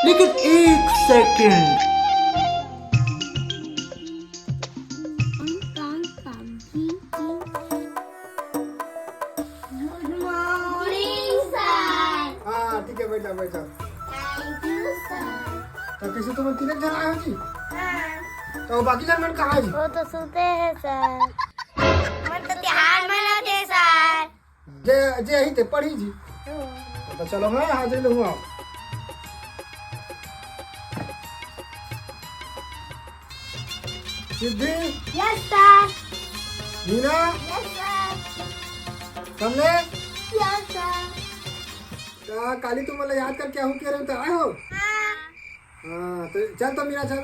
लेकिन एक second, good morning sir. हाँ ठीक है, बैठा बैठा। Thank you sir. तो किसी तुम तीन जन आए हो जी? हाँ, तो बाकी जन मन कहाँ है जी? वो तो सोते हैं सर। हम तो त्योहार मनाते सर। जे जे ही थे पढ़ी जी। तो चलो मैं हाजिर हूँ। आप Siddhi, yes sir. Meena, yes sir. हमने यस सर। काली तुम मतलब याद करके हूँ कह रहे हो तो आए हो। हाँ। हाँ तो चल, तो मीना चल।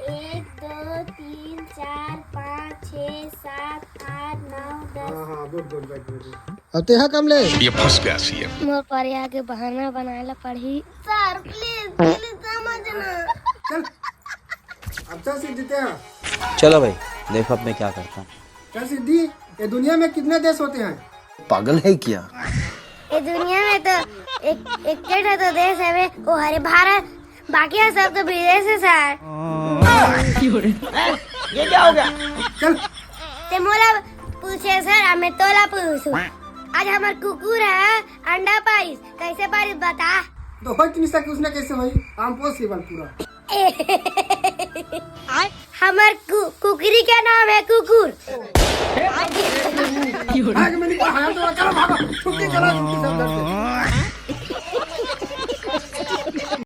1 2 3 4 5 6 7 8 9 10। हाँ हाँ, गुड गुड, बैठ बैठ। अब तेहा कम ले। ये फंस गया सीएम। मोर पर आगे बहाना बनाएला पढ़ी सर। प्लीज प्लीज समझना। चल अब चल सिद्धि तेहा। चलो भाई, देखो अब मैं क्या करता हूँ। चल सिद्धि, ये दुनिया में कितने देश होते हैं? पागल है क्या? ये दुनिया में तो एक तो देश है वे, वो हरे भारत। बाकी है सब तो विदेश है सर। ये क्या हो गया? चल ते मोला पूछे सर, हमें तोला पूछू। आज हमार कुकुर है अंडा पाइस, कैसे पारिस बता। तो हो कि नहीं सके उसने कैसे भाई? आम पॉसिबल पूरा। हमार कुकरी का नाम है कुकुर। आगे मैंने कहा, हाँ, तो चलो भागो, छुट्टी चलो, छुट्टी सब करते।